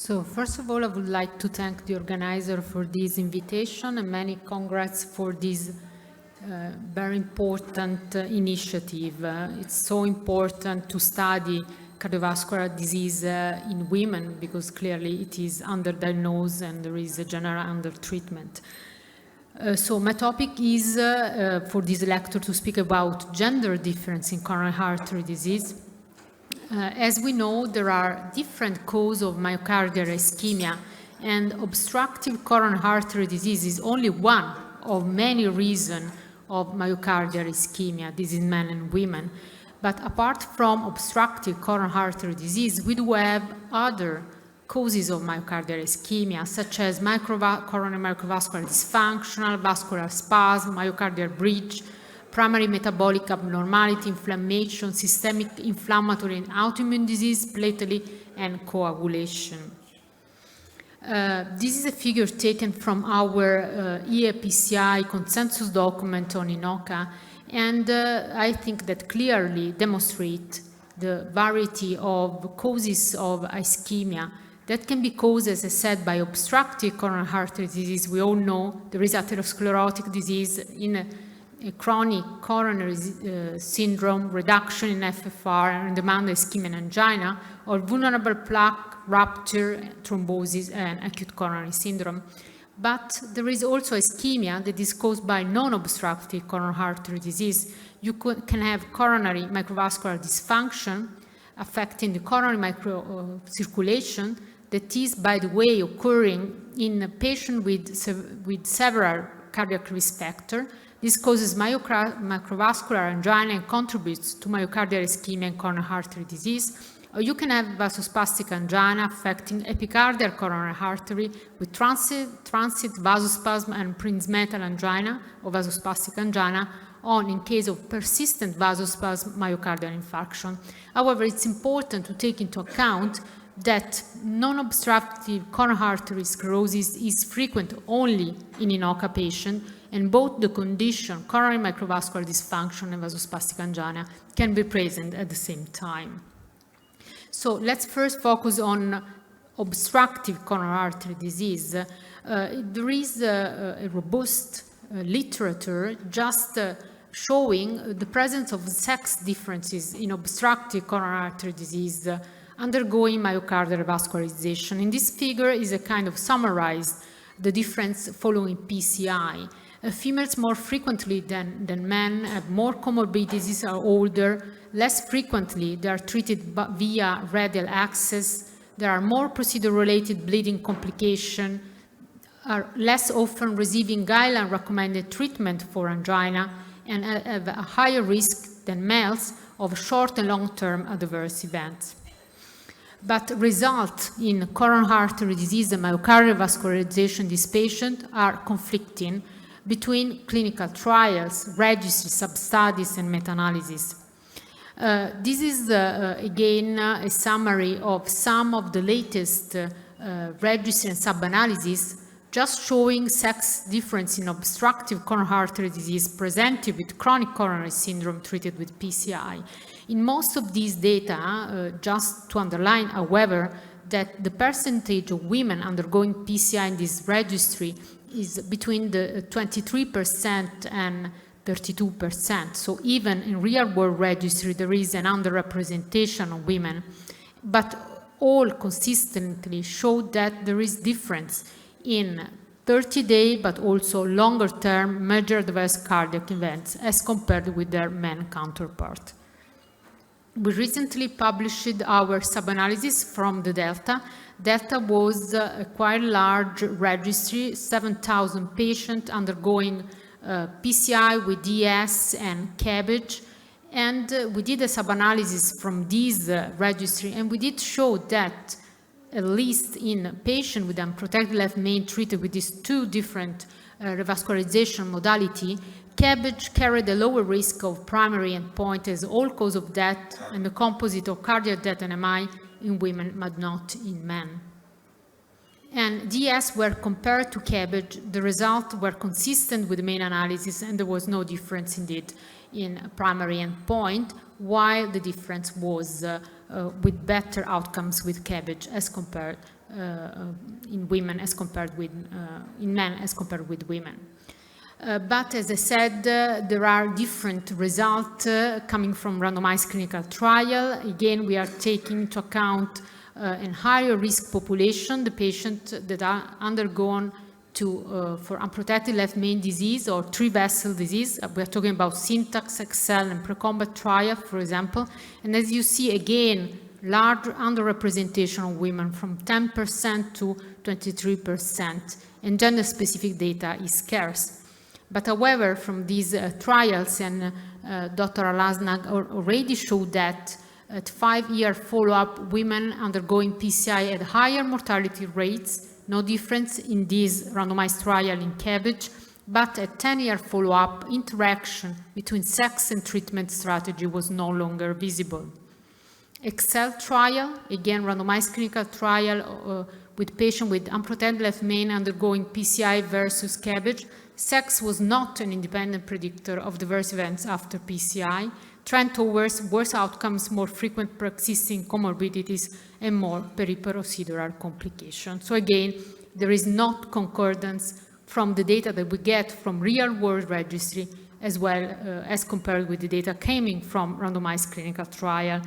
So first of all, I would like to thank the organizer for this invitation and many congrats for this very important initiative. It's so important to study cardiovascular disease in women because clearly it is underdiagnosed and there is a general undertreatment. So my topic is for this lecture to speak about gender difference in coronary artery disease. As we know, there are different causes of myocardial ischemia, and obstructive coronary artery disease is only one of many reasons of myocardial ischemia. This is men and women. But apart from obstructive coronary artery disease, we do have other causes of myocardial ischemia, such as coronary microvascular dysfunction, vascular spasm, myocardial breach, primary metabolic abnormality, inflammation, systemic inflammatory and autoimmune disease, platelet, and coagulation. This is a figure taken from our EAPCI consensus document on INOCA, and I think that clearly demonstrate the variety of causes of ischemia that can be caused, as I said, by obstructive coronary artery disease. We all know there is atherosclerotic disease in a chronic coronary syndrome, reduction in FFR, and demand ischemia and angina, or vulnerable plaque rupture, thrombosis, and acute coronary syndrome. But there is also ischemia that is caused by non-obstructive coronary artery disease. You can have coronary microvascular dysfunction affecting the coronary microcirculation that is, by the way, occurring in a patient with several cardiac risk factors. This causes microvascular angina and contributes to myocardial ischemia and coronary artery disease. Or you can have vasospastic angina affecting epicardial coronary artery with transit vasospasm and Prinzmetal angina or vasospastic angina, or in case of persistent vasospasm, myocardial infarction. However, it's important to take into account that non-obstructive coronary artery sclerosis is frequent only in INOCA patients, and both the condition, coronary microvascular dysfunction and vasospastic angina, can be present at the same time. So let's first focus on obstructive coronary artery disease. There is a robust literature just showing the presence of sex differences in obstructive coronary artery disease undergoing myocardial revascularization. In this figure is a kind of summarized the difference following PCI. Females more frequently than men have more comorbidities, are older, less frequently they are treated via radial access, there are more procedure-related bleeding complications, are less often receiving guideline-recommended treatment for angina, and have a higher risk than males of short and long-term adverse events. But results in coronary artery disease and myocardial vascularization in this patient are conflicting between clinical trials, registry, sub-studies, and meta-analysis. This is, again, a summary of some of the latest registry and sub-analysis, just showing sex difference in obstructive coronary artery disease presented with chronic coronary syndrome treated with PCI. In most of these data, just to underline, however, that the percentage of women undergoing PCI in this registry is between the 23% and 32%. So even in real-world registry, there is an underrepresentation of women, but all consistently show that there is difference in 30-day, but also longer-term major adverse cardiac events as compared with their men counterpart. We recently published our sub-analysis from the Delta. Delta was a quite large registry, 7,000 patients undergoing PCI with DS and CABG, and we did a sub-analysis from this registry, and we did show that at least in patients with unprotected left main treated with these two different revascularization modality, CABG carried a lower risk of primary endpoint as all cause of death and the composite of cardiac death and MI in women, but not in men. And DS were compared to CABG. The results were consistent with the main analysis, and there was no difference indeed in primary endpoint, while the difference was with better outcomes with CABG as compared in women as compared with, in men as compared with women. But as I said, there are different results coming from randomized clinical trial. Again, we are taking into account a higher risk population, the patients that are undergone for unprotected left main disease or three-vessel disease. We are talking about Syntax, Excel, and pre-combat trial, for example. And as you see, again, large underrepresentation of women from 10% to 23%, and gender-specific data is scarce. But however, from these trials, and Dr. Alaide already showed that at 5-year follow-up, women undergoing PCI had higher mortality rates, no difference in this randomized trial in CABG, but at 10-year follow-up, interaction between sex and treatment strategy was no longer visible. Excel trial, again, randomized clinical trial with patients with unprotected left main undergoing PCI versus CABG. Sex was not an independent predictor of adverse events after PCI. Trend towards worse outcomes, more frequent pre-existing comorbidities, and more periprocedural complications. So again, there is not concordance from the data that we get from real-world registry as well as compared with the data coming from randomized clinical trial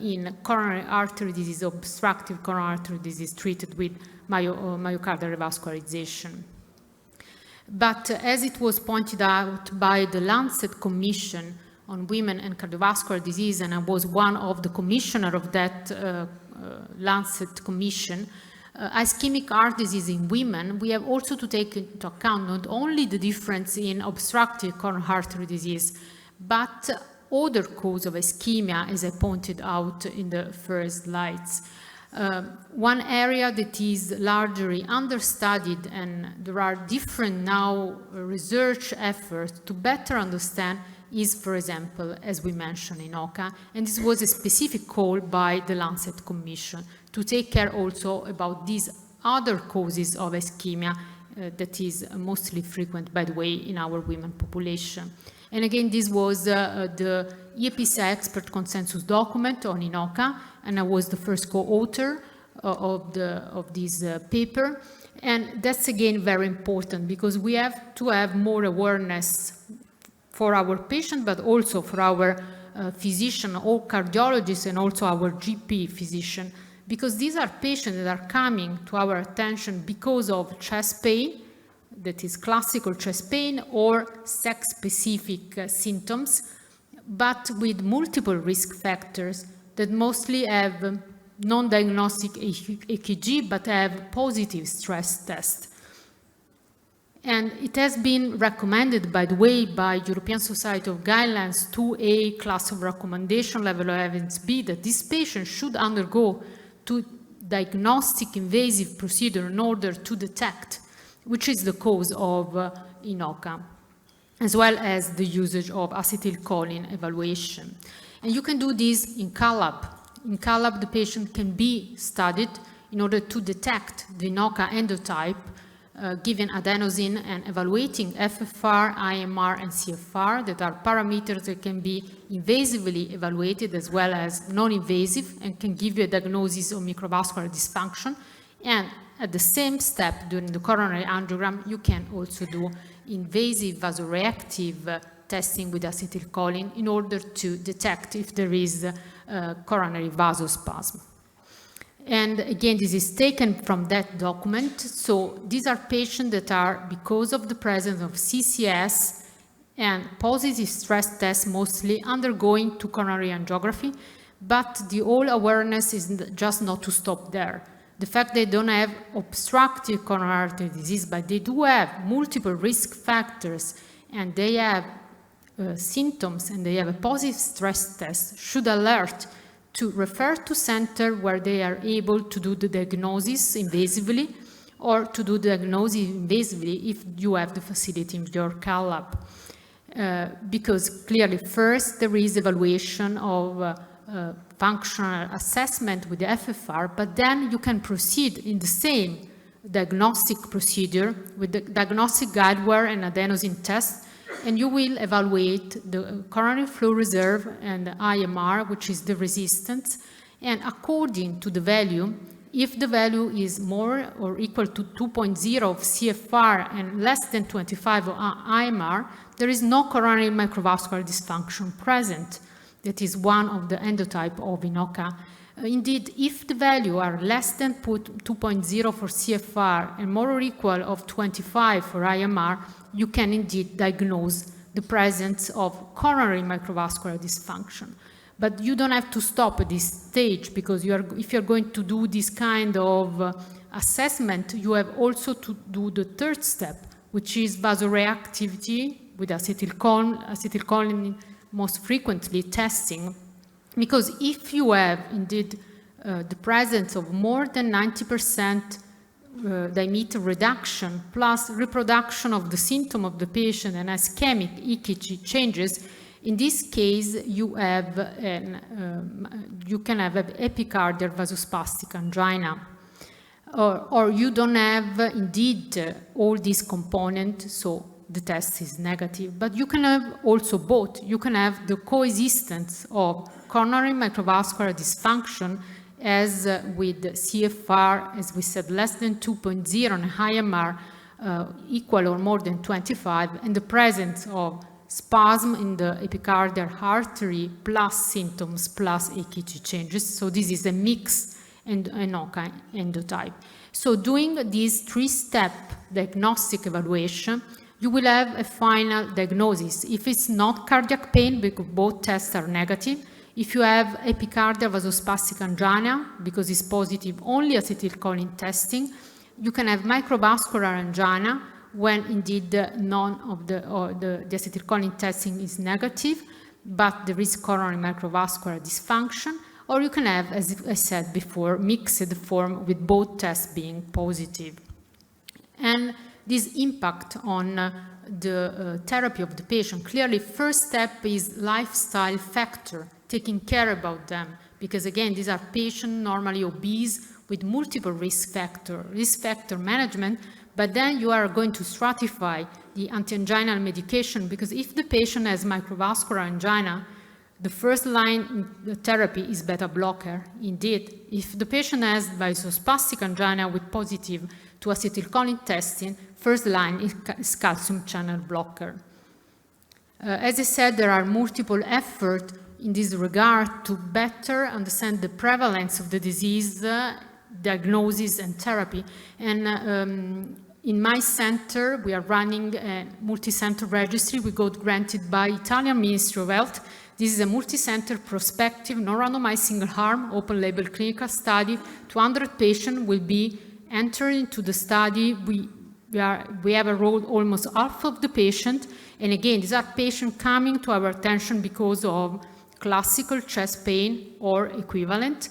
in coronary artery disease, obstructive coronary artery disease treated with myocardial revascularization. But as it was pointed out by the Lancet Commission on Women and Cardiovascular Disease, and I was one of the commissioners of that Lancet Commission, ischemic heart disease in women, we have also to take into account not only the difference in obstructive coronary artery disease, but other cause of ischemia, as I pointed out in the first slides. One area that is largely understudied, and there are different now research efforts to better understand, is, for example, as we mentioned in OCA, and this was a specific call by the Lancet Commission to take care also about these other causes of ischemia that is mostly frequent, by the way, in our women population. And again, this was the EPCI expert consensus document on INOCA, and I was the first co-author of this paper. And that's again very important because we have to have more awareness for our patient, but also for our physician or cardiologist and also our GP physician, because these are patients that are coming to our attention because of chest pain, that is classical chest pain or sex-specific symptoms, but with multiple risk factors that mostly have non-diagnostic EKG, but have positive stress tests. And it has been recommended, by the way, by European Society of Guidelines 2A class of recommendation, level of evidence B, that this patient should undergo to diagnostic invasive procedure in order to detect which is the cause of INOCA, as well as the usage of acetylcholine evaluation. And you can do this in CALAB. In CALAB, the patient can be studied in order to detect the INOCA endotype, given adenosine and evaluating FFR, IMR, and CFR, that are parameters that can be invasively evaluated as well as non-invasive and can give you a diagnosis of microvascular dysfunction. And at the same step during the coronary angiogram, you can also do invasive vasoreactive testing with acetylcholine in order to detect if there is coronary vasospasm. And again, this is taken from that document. So these are patients that are, because of the presence of CCS and positive stress tests, mostly undergoing to coronary angiography, but the whole awareness is just not to stop there. The fact they don't have obstructive coronary artery disease, but they do have multiple risk factors and they have symptoms and they have a positive stress test should alert to refer to center where they are able to do the diagnosis invasively or to do the diagnosis invasively if you have the facility in your CALAB. Because clearly first there is evaluation of functional assessment with the FFR, but then you can proceed in the same diagnostic procedure with the diagnostic guidewire and adenosine test, and you will evaluate the coronary flow reserve and the IMR, which is the resistance, and according to the value, if the value is more or equal to 2.0 of CFR and less than 25 of IMR, there is no coronary microvascular dysfunction present. That is one of the endotype of INOCA. Indeed, if the value are less than 2.0 for CFR and more or equal of 25 for IMR, you can indeed diagnose the presence of coronary microvascular dysfunction. But you don't have to stop at this stage, because if you're going to do this kind of assessment, you have also to do the third step, which is vasoreactivity with acetylcholine most frequently testing. Because if you have indeed the presence of more than 90% diameter reduction plus reproduction of the symptom of the patient and ischemic EKG changes, in this case you have you can have an epicardial vasospastic angina. Or you don't have indeed all these components, so the test is negative. But you can have also both. You can have the coexistence of coronary microvascular dysfunction as with CFR, as we said, less than 2.0 and IMR equal or more than 25, and the presence of spasm in the epicardial artery plus symptoms plus EKG changes. So this is a mixed INOCA endotype. So doing this three-step diagnostic evaluation, you will have a final diagnosis. If it's not cardiac pain, because both tests are negative, if you have epicardial vasospastic angina, because it's positive only acetylcholine testing, you can have microvascular angina when indeed none of the acetylcholine testing is negative, but there is coronary microvascular dysfunction, or you can have, as I said before, mixed form with both tests being positive. And this impact on the therapy of the patient, clearly first step is lifestyle factor, taking care about them, because again, these are patients normally obese with multiple risk factor management, but then you are going to stratify the anti-anginal medication, because if the patient has microvascular angina, the first line therapy is beta blocker. Indeed, if the patient has vasospastic angina with positive to acetylcholine testing, first line is calcium channel blocker. As I said, there are multiple efforts in this regard to better understand the prevalence of the disease, diagnosis and therapy. And in my center, we are running a multi-center registry we got granted by Italian Ministry of Health. This is a multi-center prospective, non-randomized single-arm, open-label clinical study. 200 patients will be entered into the study. We have enrolled almost half of the patients. And again, these are patients coming to our attention because of classical chest pain or equivalent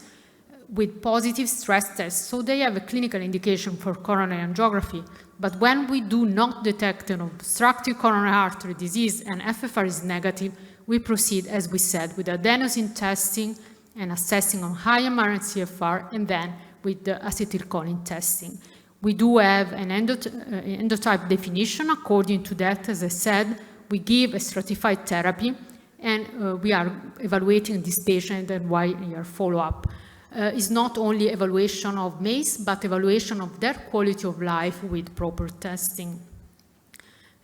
with positive stress tests. So they have a clinical indication for coronary angiography. But when we do not detect an obstructive coronary artery disease and FFR is negative, we proceed, as we said, with adenosine testing and assessing on IMR and CFR, and then with the acetylcholine testing. We do have an endotype definition. According to that, as I said, we give a stratified therapy, and we are evaluating this patient and 1-year follow-up. It's not only evaluation of MACE, but evaluation of their quality of life with proper testing.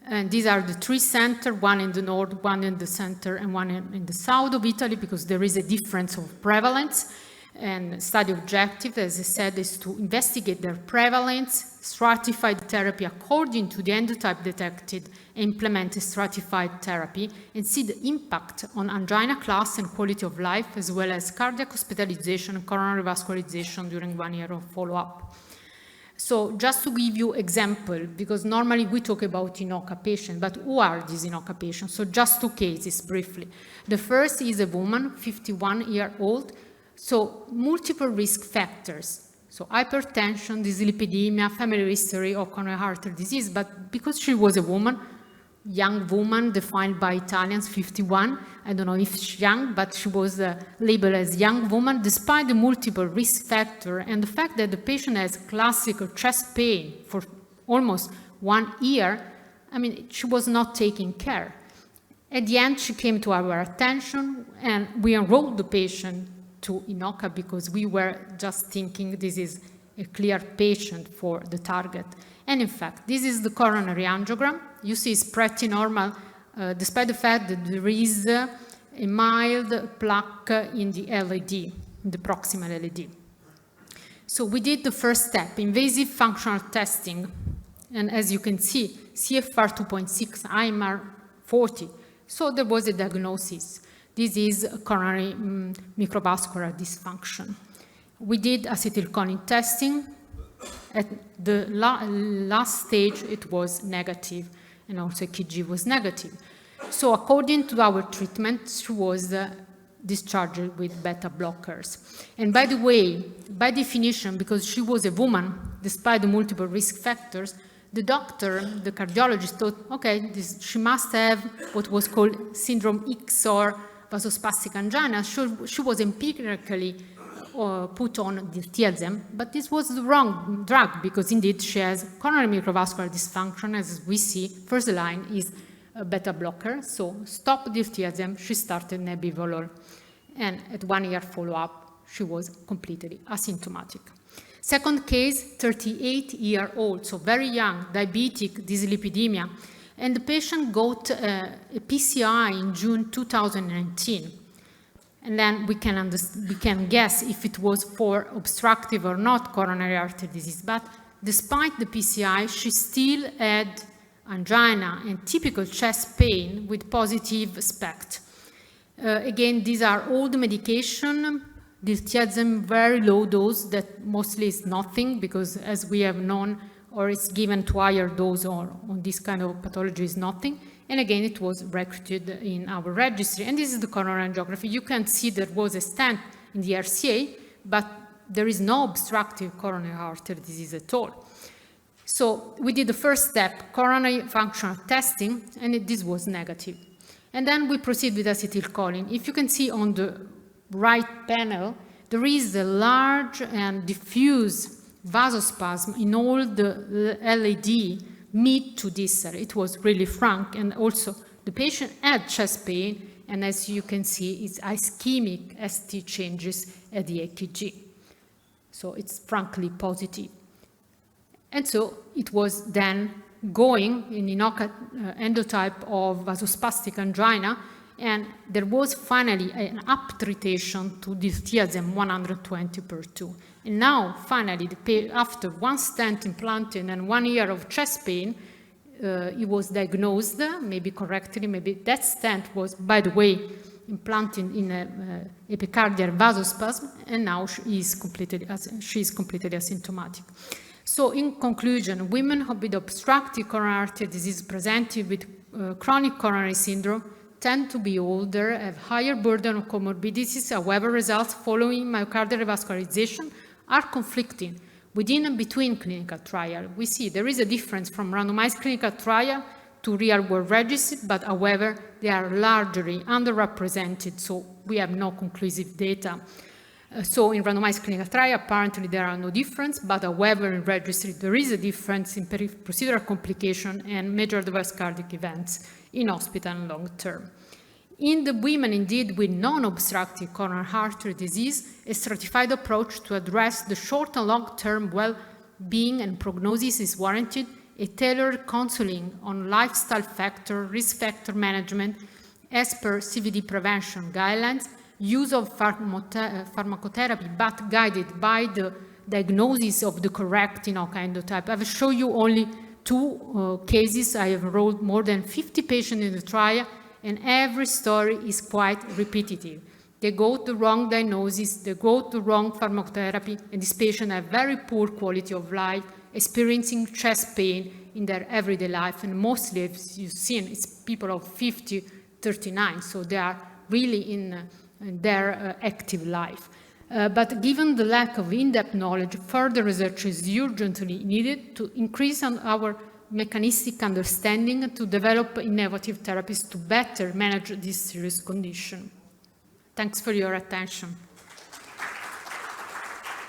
And these are the three centers, one in the north, one in the center, and one in the south of Italy, because there is a difference of prevalence. And study objective, as I said, is to investigate their prevalence, stratify the therapy according to the endotype detected, implement a stratified therapy, and see the impact on angina class and quality of life, as well as cardiac hospitalization and coronary vascularization during 1 year of follow-up. So just to give you example, because normally we talk about INOCA patients, but who are these INOCA patients? So just two cases briefly. The first is a woman, 51-year-old, so multiple risk factors. So hypertension, dyslipidemia, family history of coronary artery disease, but because she was a woman, young woman defined by Italians, 51, I don't know if she's young, but she was labeled as young woman despite the multiple risk factor and the fact that the patient has classical chest pain for almost 1 year. I mean, she was not taking care. At the end, she came to our attention and we enrolled the patient to INOCA because we were just thinking this is a clear patient for the target. And in fact, this is the coronary angiogram. You see it's pretty normal, despite the fact that there is a mild plaque in the Alaide, in the proximal Alaide. So we did the first step, invasive functional testing. And as you can see, CFR 2.6, IMR 40. So there was a diagnosis. This is coronary microvascular dysfunction. We did acetylcholine testing. At the last stage, it was negative, and also EKG was negative. So according to our treatment, she was discharged with beta blockers. And by the way, by definition, because she was a woman, despite the multiple risk factors, the doctor, the cardiologist thought, okay, she must have what was called syndrome X or vasospastic angina. She was empirically put on diltiazem, but this was the wrong drug because indeed she has coronary microvascular dysfunction. As we see, first line is a beta blocker, so stop diltiazem, she started nebivolol. And at 1 year follow-up, she was completely asymptomatic. Second case, 38-year-old, so very young, diabetic, dyslipidemia, and the patient got a PCI in June 2019. And then we can guess if it was for obstructive or not coronary artery disease. But despite the PCI, she still had angina and typical chest pain with positive SPECT. Again, these are all the medication. Diltiazem, very low dose that mostly is nothing because as we have known, or it's given to higher dose or on this kind of pathology is nothing. And again, it was recruited in our registry. And this is the coronary angiography. You can see there was a stent in the RCA, but there is no obstructive coronary artery disease at all. So we did the first step, coronary functional testing, and this was negative. And then we proceed with acetylcholine. If you can see on the right panel, there is a large and diffuse vasospasm in all the LAD mid to distal. It was really frank, and also the patient had chest pain, and as you can see, it's ischemic ST changes at the EKG. So it's frankly positive. And so it was then going in INOCA endotype of vasospastic angina, and there was finally an up-titration to diltiazem 120/2. And now, finally, after one stent implanted and 1 year of chest pain, it was diagnosed, maybe correctly, maybe that stent was, by the way, implanted in an epicardial vasospasm, and now she is completely asymptomatic. So in conclusion, women with obstructive coronary artery disease presented with chronic coronary syndrome tend to be older, have higher burden of comorbidities. However, results following myocardial revascularization are conflicting within and between clinical trial. We see there is a difference from randomized clinical trial to real-world registry, but however, they are largely underrepresented, so we have no conclusive data. So in randomized clinical trial, apparently there are no difference, but however, in registry, there is a difference in procedural complication and major adverse cardiac events in hospital and long term. In the women, indeed, with non-obstructive coronary artery disease, a stratified approach to address the short and long-term well-being and prognosis is warranted. A tailored counseling on lifestyle factor, risk factor management, as per CVD prevention guidelines, use of pharmacotherapy, but guided by the diagnosis of the correct endotype. I will show you only 2 cases. I have enrolled more than 50 patients in the trial, and every story is quite repetitive. They got the wrong diagnosis, they got the wrong pharmacotherapy, and these patients have very poor quality of life, experiencing chest pain in their everyday life, and mostly, as you've seen, it's people of 50, 39, so they are really in their active life. But given the lack of in-depth knowledge, further research is urgently needed to increase our mechanistic understanding to develop innovative therapies to better manage this serious condition. Thanks for your attention.